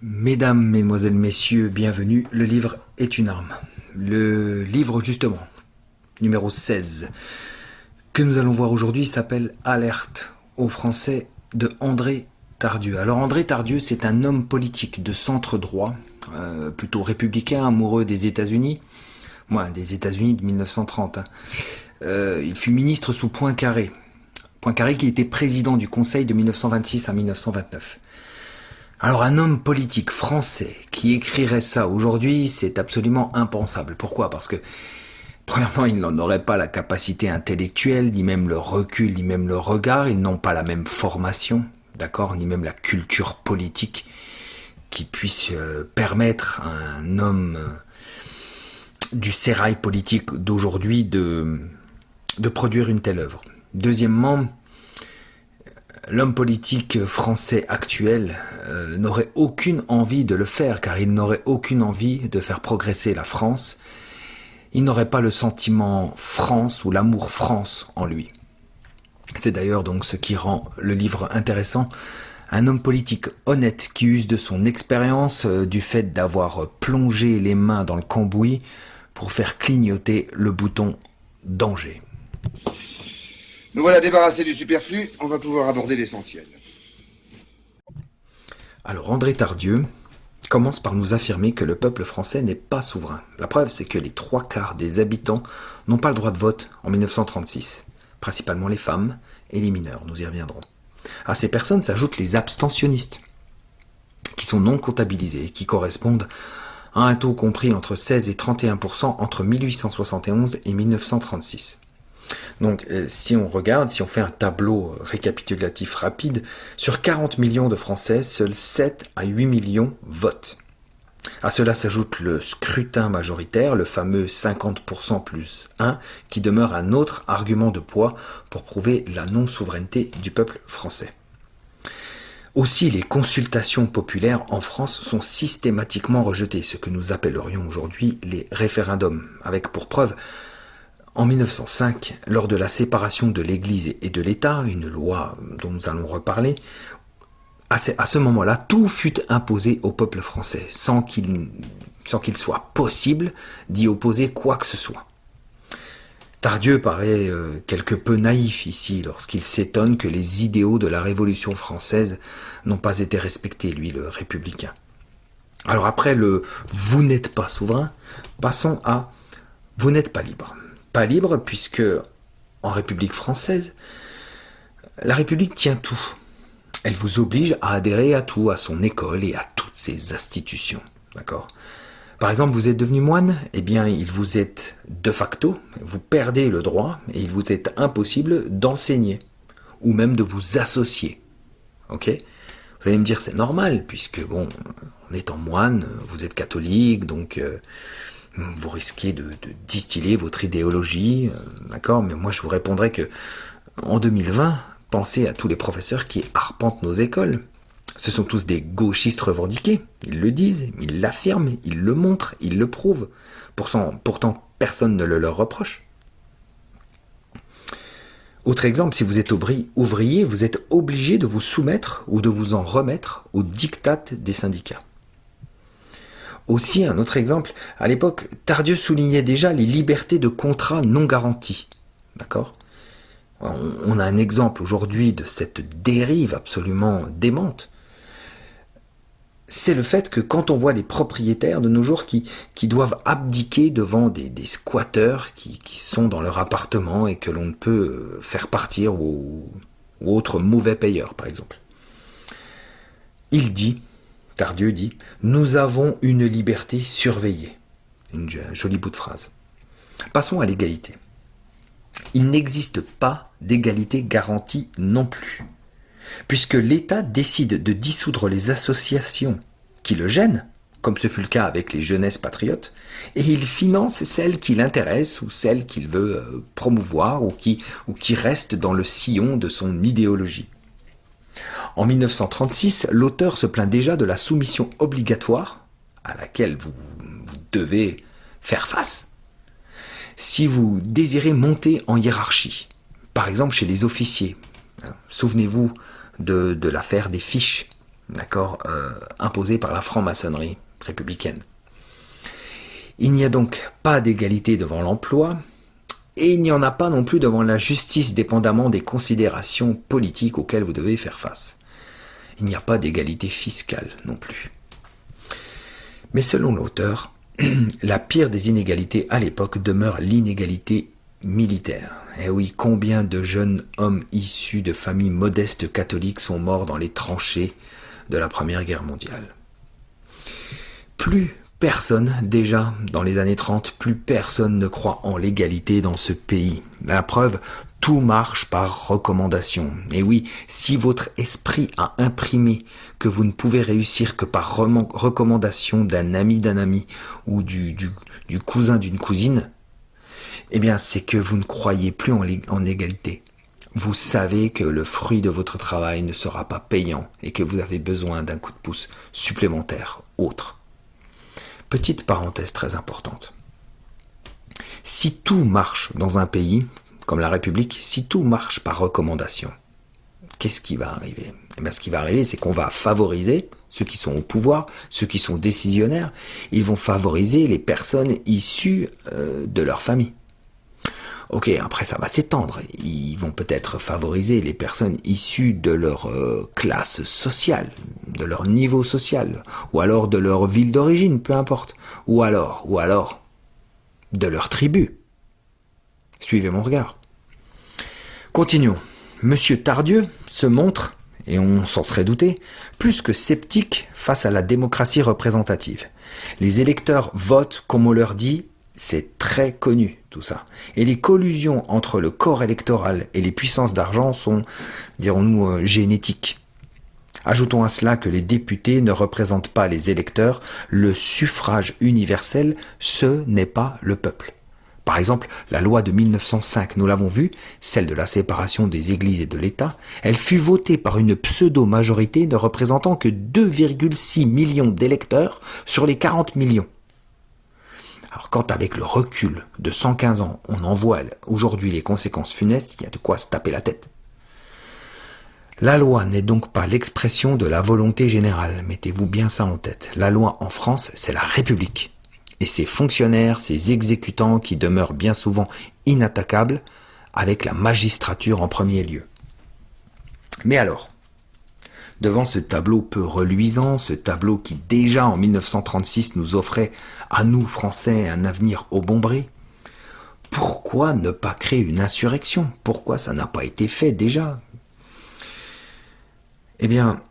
Mesdames, mesdemoiselles, messieurs, bienvenue. Le livre est une arme. Le livre, justement, numéro 16, que nous allons voir aujourd'hui, s'appelle Alerte aux Français de André Tardieu. Alors André Tardieu, c'est un homme politique de centre droit, plutôt républicain, amoureux des États-Unis. Des États-Unis de 1930. Il fut ministre sous Poincaré. Poincaré qui était président du Conseil de 1926 à 1929. Alors un homme politique français qui écrirait ça aujourd'hui, c'est absolument impensable. Pourquoi ? Parce que, premièrement, il n'en aurait pas la capacité intellectuelle, ni même le recul, ni même le regard. Ils n'ont pas la même formation, d'accord, ni même la culture politique qui puisse permettre à un homme du sérail politique d'aujourd'hui de produire une telle œuvre. Deuxièmement, l'homme politique français actuel n'aurait aucune envie de le faire, car il n'aurait aucune envie de faire progresser la France. Il n'aurait pas le sentiment France ou l'amour France en lui. C'est d'ailleurs donc ce qui rend le livre intéressant. Un homme politique honnête qui use de son expérience, du fait d'avoir plongé les mains dans le cambouis pour faire clignoter le bouton danger. Nous voilà débarrassés du superflu, on va pouvoir aborder l'essentiel. Alors André Tardieu commence par nous affirmer que le peuple français n'est pas souverain. La preuve, c'est que les 3/4 des habitants n'ont pas le droit de vote en 1936, principalement les femmes et les mineurs, nous y reviendrons. À ces personnes s'ajoutent les abstentionnistes, qui sont non comptabilisés et qui correspondent à un taux compris entre 16 et 31% entre 1871 et 1936. Donc si on regarde, si on fait un tableau récapitulatif rapide, sur 40 millions de Français, seuls 7 à 8 millions votent. À cela s'ajoute le scrutin majoritaire, le fameux 50% plus 1, qui demeure un autre argument de poids pour prouver la non-souveraineté du peuple français. Aussi, les consultations populaires en France sont systématiquement rejetées, ce que nous appellerions aujourd'hui les référendums, avec pour preuve en 1905, lors de la séparation de l'Église et de l'État, une loi dont nous allons reparler, à ce moment-là, tout fut imposé au peuple français, sans qu'il soit possible d'y opposer quoi que ce soit. Tardieu paraît quelque peu naïf ici, lorsqu'il s'étonne que les idéaux de la Révolution française n'ont pas été respectés, lui, le républicain. Alors après le « vous n'êtes pas souverain », passons à « vous n'êtes pas libre ». Pas libre puisque, en République française, la République tient tout. Elle vous oblige à adhérer à tout, à son école et à toutes ses institutions. D'accord ? Par exemple, vous êtes devenu moine, eh bien, il vous est de facto, vous perdez le droit et il vous est impossible d'enseigner ou même de vous associer. Ok ? Vous allez me dire, c'est normal, puisque, bon, en étant moine, vous êtes catholique, donc vous risquez de distiller votre idéologie, d'accord ? Mais moi, je vous répondrai que en 2020, pensez à tous les professeurs qui arpentent nos écoles. Ce sont tous des gauchistes revendiqués. Ils le disent, ils l'affirment, ils le montrent, ils le prouvent. Pourtant, personne ne le leur reproche. Autre exemple, si vous êtes ouvrier, vous êtes obligé de vous soumettre ou de vous en remettre aux diktats des syndicats. Aussi, un autre exemple, à l'époque, Tardieu soulignait déjà les libertés de contrat non garanties. D'accord ? On a un exemple aujourd'hui de cette dérive absolument démente. C'est le fait que quand on voit les propriétaires de nos jours qui doivent abdiquer devant des squatteurs qui sont dans leur appartement et que l'on ne peut faire partir ou autres mauvais payeurs, par exemple. Tardieu dit, nous avons une liberté surveillée. Un joli bout de phrase. Passons à l'égalité. Il n'existe pas d'égalité garantie non plus, puisque l'État décide de dissoudre les associations qui le gênent, comme ce fut le cas avec les jeunesses patriotes, et il finance celles qui l'intéressent ou celles qu'il veut promouvoir ou qui restent dans le sillon de son idéologie. En 1936, l'auteur se plaint déjà de la soumission obligatoire à laquelle vous devez faire face si vous désirez monter en hiérarchie, par exemple chez les officiers. Souvenez-vous de l'affaire des fiches. d'accord, imposé par la franc-maçonnerie républicaine. Il n'y a donc pas d'égalité devant l'emploi, et il n'y en a pas non plus devant la justice, dépendamment des considérations politiques auxquelles vous devez faire face. Il n'y a pas d'égalité fiscale non plus. Mais selon l'auteur, la pire des inégalités à l'époque demeure l'inégalité militaire. Et oui, combien de jeunes hommes issus de familles modestes catholiques sont morts dans les tranchées de la Première Guerre mondiale. Plus personne, déjà dans les années 30, plus personne ne croit en l'égalité dans ce pays. La preuve, tout marche par recommandation. Et oui, si votre esprit a imprimé que vous ne pouvez réussir que par recommandation d'un ami ou du cousin d'une cousine, eh bien c'est que vous ne croyez plus en égalité. Vous savez que le fruit de votre travail ne sera pas payant et que vous avez besoin d'un coup de pouce supplémentaire, autre. Petite parenthèse très importante. Si tout marche dans un pays, comme la République, si tout marche par recommandation, qu'est-ce qui va arriver ? Eh bien, ce qui va arriver, c'est qu'on va favoriser ceux qui sont au pouvoir, ceux qui sont décisionnaires. Ils vont favoriser les personnes issues de leur famille. Ok, après ça va s'étendre. Ils vont peut-être favoriser les personnes issues de leur classe sociale, de leur niveau social, ou alors de leur ville d'origine, peu importe. Ou alors, de leur tribu. Suivez mon regard. Continuons. Monsieur Tardieu se montre, et on s'en serait douté, plus que sceptique face à la démocratie représentative. Les électeurs votent comme on leur dit. C'est très connu, tout ça. Et les collusions entre le corps électoral et les puissances d'argent sont, dirons-nous, génétiques. Ajoutons à cela que les députés ne représentent pas les électeurs. Le suffrage universel, ce n'est pas le peuple. Par exemple, la loi de 1905, nous l'avons vu, celle de la séparation des églises et de l'État, elle fut votée par une pseudo-majorité ne représentant que 2,6 millions d'électeurs sur les 40 millions. Alors quand avec le recul de 115 ans, on en voit aujourd'hui les conséquences funestes, il y a de quoi se taper la tête. La loi n'est donc pas l'expression de la volonté générale, mettez-vous bien ça en tête. La loi en France, c'est la République. Et ses fonctionnaires, ses exécutants qui demeurent bien souvent inattaquables, avec la magistrature en premier lieu. Mais alors, devant ce tableau peu reluisant, ce tableau qui déjà en 1936 nous offrait à nous Français un avenir obombré, pourquoi ne pas créer une insurrection ? Pourquoi ça n'a pas été fait déjà ? Eh bien,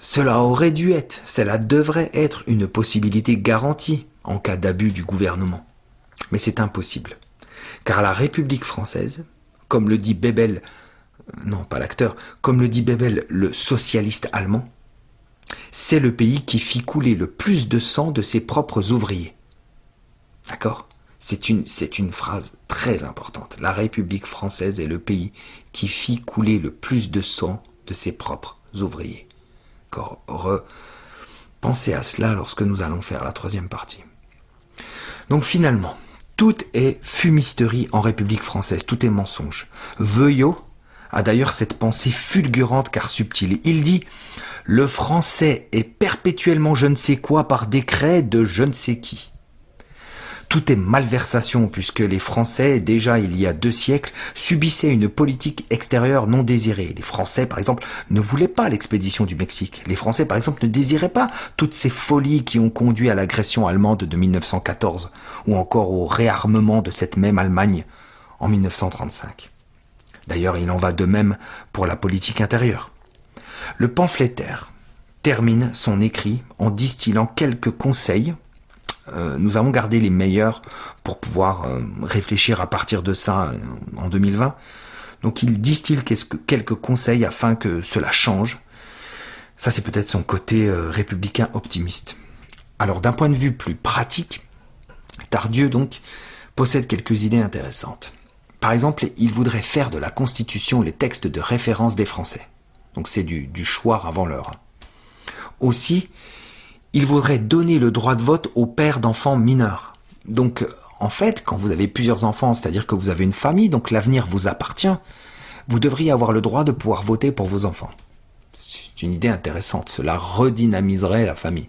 cela aurait dû être, cela devrait être une possibilité garantie en cas d'abus du gouvernement. Mais c'est impossible, car la République française, comme le dit Bebel, non pas l'acteur, comme le dit Bebel, le socialiste allemand, c'est le pays qui fit couler le plus de sang de ses propres ouvriers. D'accord ? C'est une phrase très importante. La République française est le pays qui fit couler le plus de sang de ses propres ouvriers. Pensez à cela lorsque nous allons faire la troisième partie. Donc finalement, tout est fumisterie en République française, tout est mensonge. Veuillot a d'ailleurs cette pensée fulgurante car subtile. Il dit « Le français est perpétuellement je ne sais quoi par décret de je ne sais qui ». Tout est malversation puisque les Français, déjà il y a 2 siècles, subissaient une politique extérieure non désirée. Les Français, par exemple, ne voulaient pas l'expédition du Mexique. Les Français, par exemple, ne désiraient pas toutes ces folies qui ont conduit à l'agression allemande de 1914 ou encore au réarmement de cette même Allemagne en 1935. D'ailleurs, il en va de même pour la politique intérieure. Le pamphlétaire termine son écrit en distillant quelques conseils. Nous avons gardé les meilleurs pour pouvoir réfléchir à partir de ça en 2020. Donc il distille quelques conseils afin que cela change. Ça c'est peut-être son côté républicain optimiste. Alors d'un point de vue plus pratique, Tardieu donc possède quelques idées intéressantes. Par exemple, il voudrait faire de la Constitution les textes de référence des Français. Donc c'est du choix avant l'heure. Aussi, il voudrait donner le droit de vote aux pères d'enfants mineurs. Donc, en fait, quand vous avez plusieurs enfants, c'est-à-dire que vous avez une famille, donc l'avenir vous appartient, vous devriez avoir le droit de pouvoir voter pour vos enfants. C'est une idée intéressante, cela redynamiserait la famille.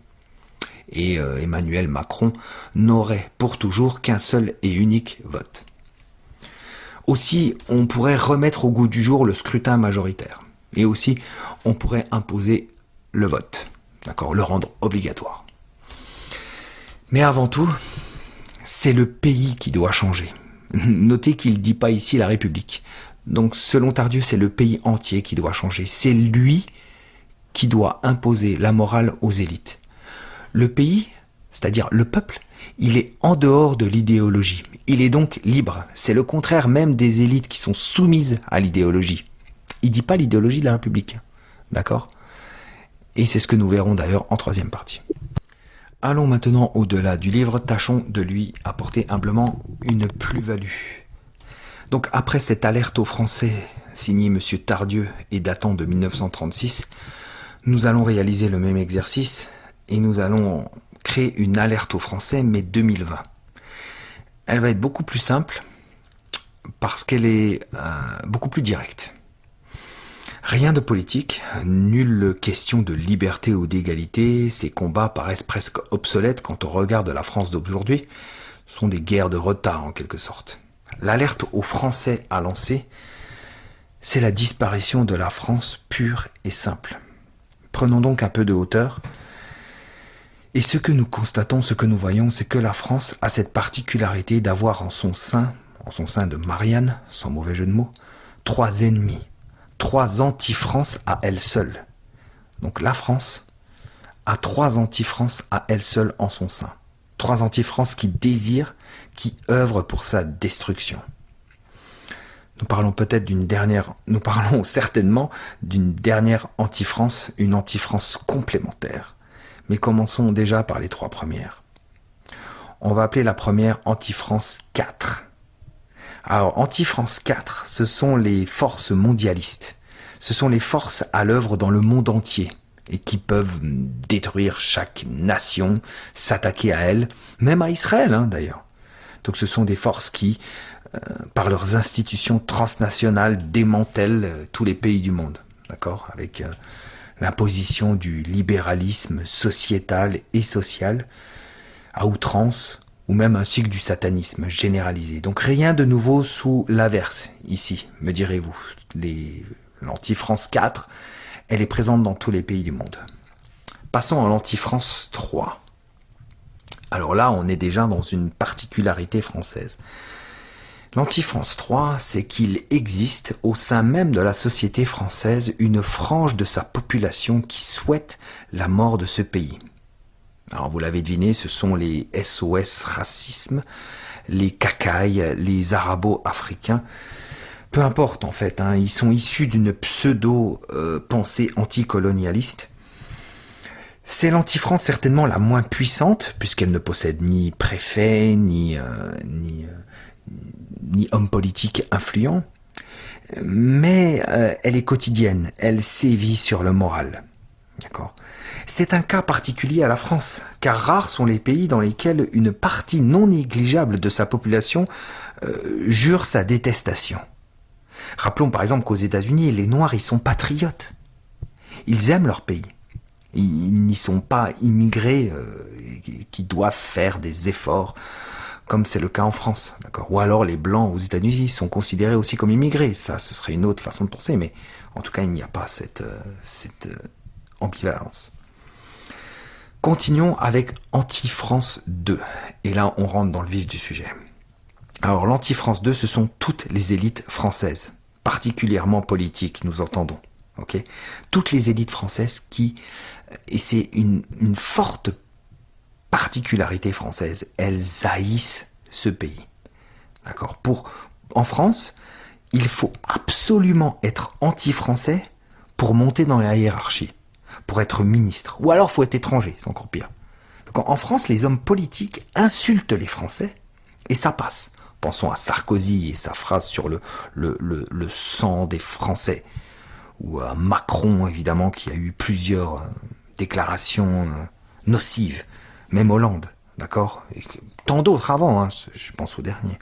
Et Emmanuel Macron n'aurait pour toujours qu'un seul et unique vote. Aussi, on pourrait remettre au goût du jour le scrutin majoritaire. Et aussi, on pourrait imposer le vote, d'accord, le rendre obligatoire. Mais avant tout, c'est le pays qui doit changer. Notez qu'il ne dit pas ici la République. Donc, selon Tardieu, c'est le pays entier qui doit changer. C'est lui qui doit imposer la morale aux élites. Le pays, c'est-à-dire le peuple, il est en dehors de l'idéologie. Il est donc libre. C'est le contraire même des élites qui sont soumises à l'idéologie. Il ne dit pas l'idéologie de la République. D'accord ? Et c'est ce que nous verrons d'ailleurs en troisième partie. Allons maintenant au-delà du livre, tâchons de lui apporter humblement une plus-value. Donc après cette alerte aux Français, signée M. Tardieu et datant de 1936, nous allons réaliser le même exercice et nous allons créer une alerte aux Français, mais 2020. Elle va être beaucoup plus simple parce qu'elle est beaucoup plus directe. Rien de politique, nulle question de liberté ou d'égalité, ces combats paraissent presque obsolètes quand on regarde la France d'aujourd'hui, ce sont des guerres de retard en quelque sorte. L'alerte aux Français à lancer, c'est la disparition de la France pure et simple. Prenons donc un peu de hauteur. Et ce que nous constatons, ce que nous voyons, c'est que la France a cette particularité d'avoir en son sein de Marianne, sans mauvais jeu de mots, 3 ennemis, 3 anti-France à elle seule. Donc la France a 3 anti-France à elle seule en son sein. 3 anti-France qui désirent, qui œuvrent pour sa destruction. Nous parlons certainement d'une dernière anti-France, une anti-France complémentaire. Mais commençons déjà par les 3 premières. On va appeler la première Anti-France 4. Alors, Anti-France 4, ce sont les forces mondialistes. Ce sont les forces à l'œuvre dans le monde entier et qui peuvent détruire chaque nation, s'attaquer à elle, même à Israël d'ailleurs. Donc ce sont des forces qui, par leurs institutions transnationales, démantèlent tous les pays du monde. D'accord ? Avec l'imposition du libéralisme sociétal et social à outrance, ou même ainsi que du satanisme généralisé. Donc rien de nouveau sous l'averse, ici, me direz-vous. L'Anti-France 4, elle est présente dans tous les pays du monde. Passons à l'Anti-France 3. Alors là, on est déjà dans une particularité française. L'Anti-France 3, c'est qu'il existe au sein même de la société française une frange de sa population qui souhaite la mort de ce pays. Alors vous l'avez deviné, ce sont les SOS racisme, les cacailles, les arabo-africains. Peu importe en fait, ils sont issus d'une pseudo-pensée anticolonialiste. C'est l'Anti-France certainement la moins puissante, puisqu'elle ne possède ni préfet, ni homme politique influent, mais elle est quotidienne, elle sévit sur le moral. D'accord ? C'est un cas particulier à la France, car rares sont les pays dans lesquels une partie non négligeable de sa population jure sa détestation. Rappelons par exemple qu'aux États-Unis, les Noirs, ils sont patriotes. Ils aiment leur pays. Ils n'y sont pas immigrés qui doivent faire des efforts, comme c'est le cas en France. D'accord ? Ou alors les Blancs aux États-Unis sont considérés aussi comme immigrés. Ça, ce serait une autre façon de penser, mais en tout cas, il n'y a pas cette ambivalence. Continuons avec Anti-France 2. Et là, on rentre dans le vif du sujet. Alors, l'Anti-France 2, ce sont toutes les élites françaises, particulièrement politiques, nous entendons. Okay ? Toutes les élites françaises et c'est une forte particularité française, elles haïssent ce pays. D'accord ? En France, il faut absolument être anti-français pour monter dans la hiérarchie, pour être ministre. Ou alors, il faut être étranger, c'est encore pire. Donc, en France, les hommes politiques insultent les Français et ça passe. Pensons à Sarkozy et sa phrase sur le sang des Français. Ou à Macron, évidemment, qui a eu plusieurs déclarations nocives. Même Hollande, d'accord ? Et tant d'autres avant, je pense au dernier.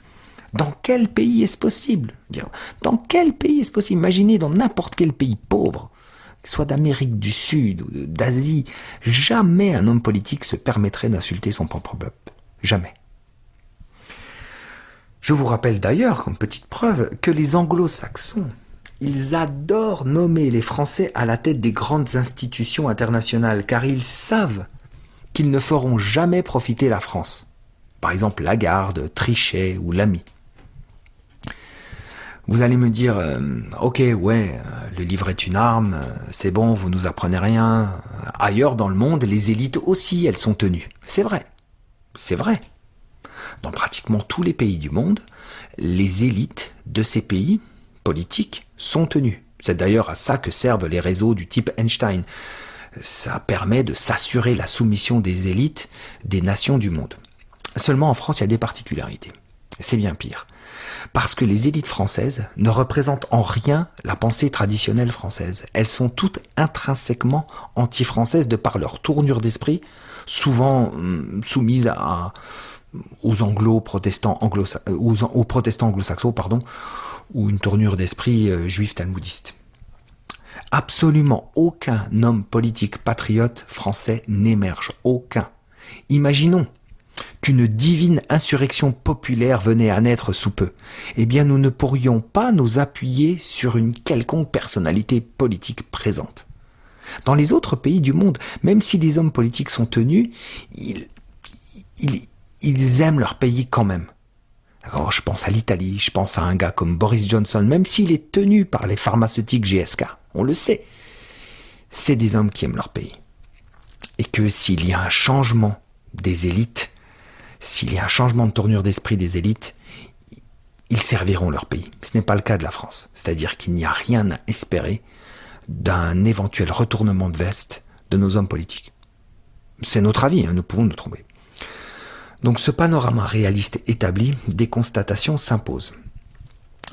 Dans quel pays est-ce possible ? Dans quel pays est-ce possible ? Imaginez dans n'importe quel pays pauvre soit d'Amérique du Sud ou d'Asie, jamais un homme politique se permettrait d'insulter son propre peuple. Jamais. Je vous rappelle d'ailleurs, comme petite preuve, que les anglo-saxons, ils adorent nommer les Français à la tête des grandes institutions internationales, car ils savent qu'ils ne feront jamais profiter la France. Par exemple, Lagarde, Trichet ou Lamy. Vous allez me dire, ok, ouais, le livre est une arme, c'est bon, vous nous apprenez rien. Ailleurs dans le monde, les élites aussi, elles sont tenues. C'est vrai. C'est vrai. Dans pratiquement tous les pays du monde, les élites de ces pays politiques sont tenues. C'est d'ailleurs à ça que servent les réseaux du type Einstein. Ça permet de s'assurer la soumission des élites des nations du monde. Seulement en France, il y a des particularités. C'est bien pire. Parce que les élites françaises ne représentent en rien la pensée traditionnelle française. Elles sont toutes intrinsèquement anti-françaises de par leur tournure d'esprit, souvent soumises aux protestants anglo-saxons, ou une tournure d'esprit juif talmudiste. Absolument aucun homme politique patriote français n'émerge. Aucun. Imaginons qu'une divine insurrection populaire venait à naître sous peu. Eh bien, nous ne pourrions pas nous appuyer sur une quelconque personnalité politique présente. Dans les autres pays du monde, même si les hommes politiques sont tenus, ils aiment leur pays quand même. Alors, je pense à l'Italie, je pense à un gars comme Boris Johnson, même s'il est tenu par les pharmaceutiques GSK, on le sait. C'est des hommes qui aiment leur pays. Et que s'il y a un changement des élites, s'il y a un changement de tournure d'esprit des élites, ils serviront leur pays. Ce n'est pas le cas de la France. C'est-à-dire qu'il n'y a rien à espérer d'un éventuel retournement de veste de nos hommes politiques. C'est notre avis, nous pouvons nous tromper. Donc ce panorama réaliste établi, des constatations s'imposent.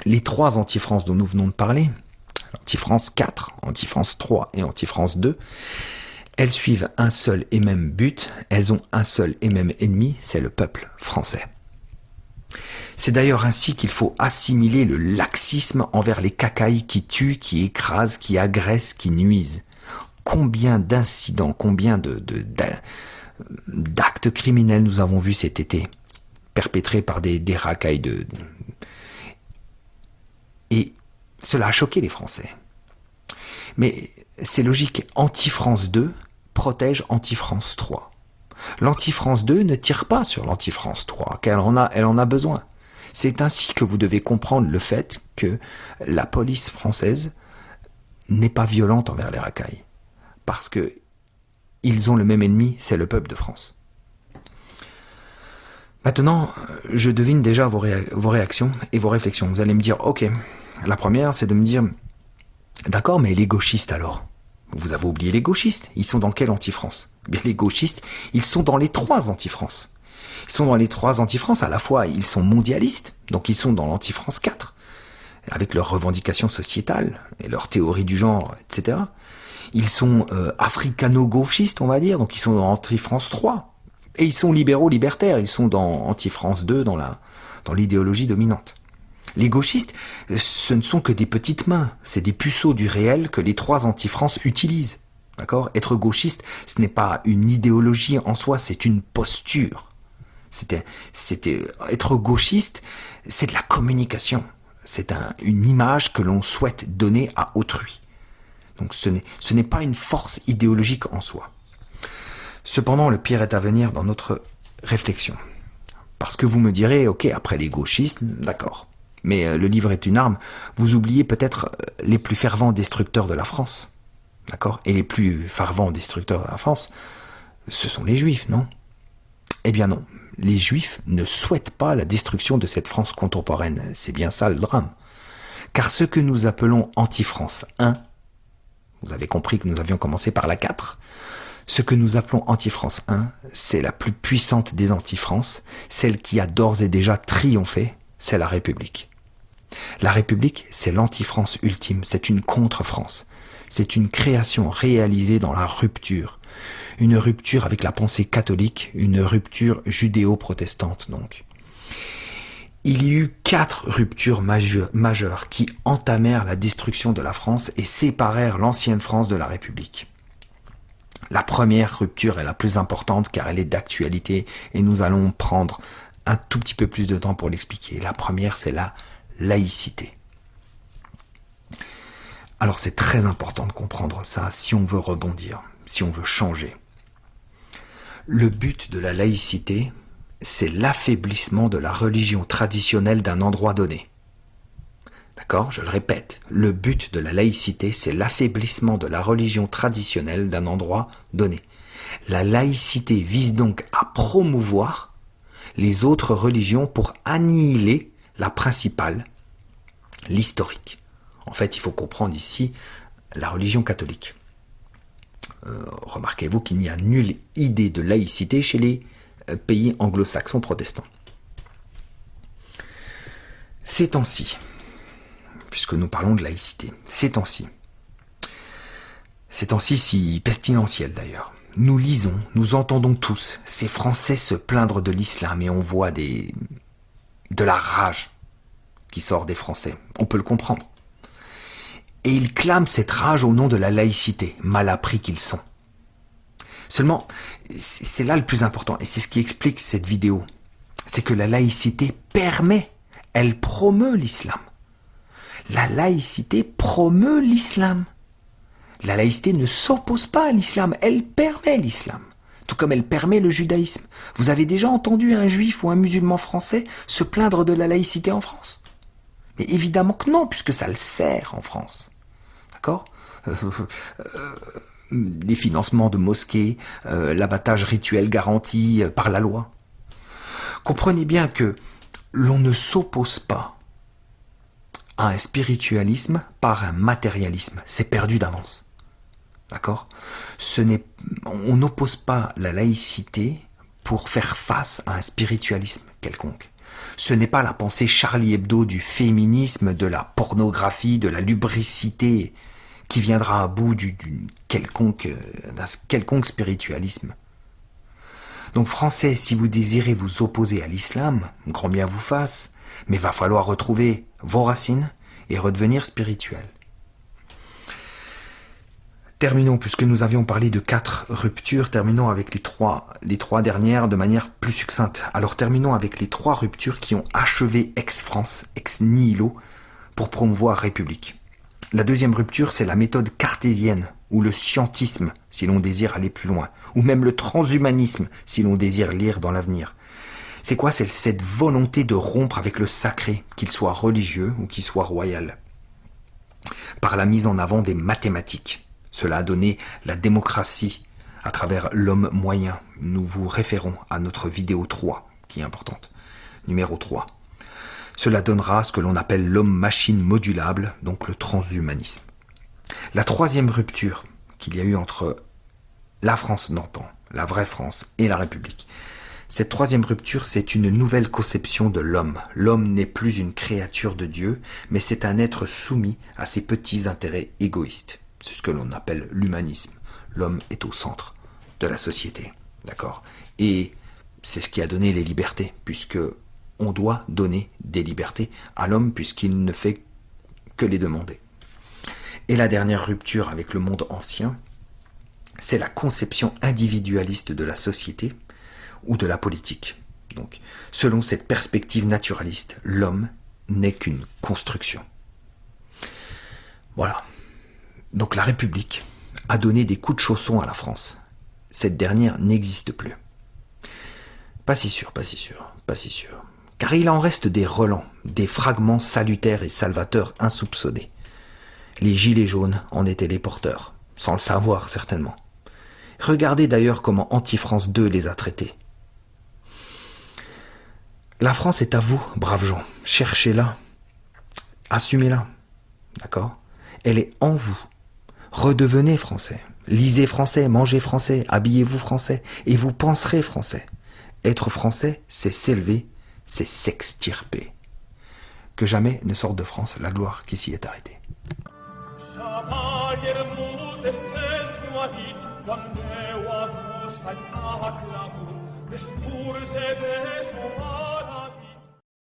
Les trois anti-France dont nous venons de parler, anti-France 4, anti-France 3 et anti-France 2, elles suivent un seul et même but, elles ont un seul et même ennemi, c'est le peuple français. C'est d'ailleurs ainsi qu'il faut assimiler le laxisme envers les cacailles qui tuent, qui écrasent, qui agressent, qui nuisent. Combien d'incidents, combien d'actes criminels nous avons vus cet été, perpétrés par des racailles Et cela a choqué les Français. Mais c'est logique, anti-France 2 protège anti-France 3. L'anti-France 2 ne tire pas sur l'anti-France 3, car elle en a besoin. C'est ainsi que vous devez comprendre le fait que la police française n'est pas violente envers les racailles. Parce que ils ont le même ennemi, c'est le peuple de France. Maintenant, je devine déjà vos réactions et vos réflexions. Vous allez me dire, ok, la première, c'est de me dire, d'accord, mais les gauchistes alors ? Vous avez oublié les gauchistes, ils sont dans quelle anti-France ? Eh bien, les gauchistes, ils sont dans les trois anti-France. Ils sont dans les trois anti-France, à la fois ils sont mondialistes, donc ils sont dans l'anti-France 4, avec leurs revendications sociétales et leurs théories du genre, etc. Ils sont africano-gauchistes, on va dire, donc ils sont dans l'anti-France 3. Et ils sont libéraux-libertaires, ils sont dans anti-France 2, dans l'idéologie dominante. Les gauchistes, ce ne sont que des petites mains, c'est des puceaux du réel que les trois anti-France utilisent. D'accord ? Être gauchiste, ce n'est pas une idéologie en soi, c'est une posture. Être gauchiste, c'est de la communication. C'est une image que l'on souhaite donner à autrui. Donc ce n'est pas une force idéologique en soi. Cependant, le pire est à venir dans notre réflexion. Parce que vous me direz, ok, après les gauchistes, d'accord. Mais le livre est une arme, vous oubliez peut-être les plus fervents destructeurs de la France. D'accord ? Et les plus fervents destructeurs de la France, ce sont les Juifs, non ? Eh bien non, les Juifs ne souhaitent pas la destruction de cette France contemporaine. C'est bien ça le drame. Car ce que nous appelons anti-France 1, vous avez compris que nous avions commencé par la 4, ce que nous appelons anti-France 1, c'est la plus puissante des anti-France, celle qui a d'ores et déjà triomphé, c'est la République. La République, c'est l'anti-France ultime, c'est une contre-France. C'est une création réalisée dans la rupture. Une rupture avec la pensée catholique, une rupture judéo-protestante donc. Il y eut 4 ruptures majeures qui entamèrent la destruction de la France et séparèrent l'ancienne France de la République. La première rupture est la plus importante car elle est d'actualité et nous allons prendre un tout petit peu plus de temps pour l'expliquer. La première, c'est la laïcité. Alors c'est très important de comprendre ça si on veut rebondir, si on veut changer. Le but de la laïcité, c'est l'affaiblissement de la religion traditionnelle d'un endroit donné. D'accord ? Je le répète, le but de la laïcité, c'est l'affaiblissement de la religion traditionnelle d'un endroit donné. La laïcité vise donc à promouvoir les autres religions pour annihiler la principale, l'historique. En fait, il faut comprendre ici la religion catholique. Remarquez-vous qu'il n'y a nulle idée de laïcité chez les pays anglo-saxons protestants. Ces temps-ci, puisque nous parlons de laïcité, ces temps-ci si pestilentiels d'ailleurs, nous lisons, nous entendons tous ces Français se plaindre de l'islam et on voit de la rage qui sort des Français. On peut le comprendre. Et ils clament cette rage au nom de la laïcité, mal appris qu'ils sont. Seulement, c'est là le plus important, et c'est ce qui explique cette vidéo, c'est que la laïcité permet, elle promeut l'islam. La laïcité promeut l'islam. La laïcité ne s'oppose pas à l'islam, elle permet l'islam, tout comme elle permet le judaïsme. Vous avez déjà entendu un juif ou un musulman français se plaindre de la laïcité en France ? Mais évidemment que non, puisque ça le sert en France. D'accord ? Les financements de mosquées, l'abattage rituel garanti par la loi. Comprenez bien que l'on ne s'oppose pas à un spiritualisme par un matérialisme. C'est perdu d'avance. D'accord ? On n'oppose pas la laïcité pour faire face à un spiritualisme quelconque. Ce n'est pas la pensée Charlie Hebdo du féminisme, de la pornographie, de la lubricité qui viendra à bout d'un quelconque spiritualisme. Donc Français, si vous désirez vous opposer à l'islam, grand bien vous fasse, mais va falloir retrouver vos racines et redevenir spirituel. Terminons, puisque nous avions parlé de 4 ruptures, terminons avec les trois dernières de manière plus succincte. Alors terminons avec les 3 ruptures qui ont achevé ex-France, ex-nihilo, pour promouvoir République. La deuxième rupture, c'est la méthode cartésienne, ou le scientisme, si l'on désire aller plus loin, ou même le transhumanisme, si l'on désire lire dans l'avenir. C'est quoi ? C'est cette volonté de rompre avec le sacré, qu'il soit religieux ou qu'il soit royal, par la mise en avant des mathématiques. Cela a donné la démocratie à travers l'homme moyen. Nous vous référons à notre vidéo 3, qui est importante, numéro 3. Cela donnera ce que l'on appelle l'homme-machine modulable, donc le transhumanisme. La troisième rupture qu'il y a eu entre la France d'antan, la vraie France, et la République. Cette troisième rupture, c'est une nouvelle conception de l'homme. L'homme n'est plus une créature de Dieu, mais c'est un être soumis à ses petits intérêts égoïstes. C'est ce que l'on appelle l'humanisme. L'homme est au centre de la société, d'accord ? Et c'est ce qui a donné les libertés, puisque on doit donner des libertés à l'homme, puisqu'il ne fait que les demander. Et la dernière rupture avec le monde ancien, c'est la conception individualiste de la société ou de la politique. Donc, selon cette perspective naturaliste, l'homme n'est qu'une construction. Voilà. Donc la République a donné des coups de chausson à la France. Cette dernière n'existe plus. Pas si sûr. Car il en reste des relents, des fragments salutaires et salvateurs insoupçonnés. Les gilets jaunes en étaient les porteurs, sans le savoir certainement. Regardez d'ailleurs comment Anti-France 2 les a traités. La France est à vous, braves gens. Cherchez-la. Assumez-la. D'accord ? Elle est en vous. Redevenez français, lisez français, mangez français, habillez-vous français, et vous penserez français. Être français, c'est s'élever, c'est s'extirper. Que jamais ne sorte de France la gloire qui s'y est arrêtée.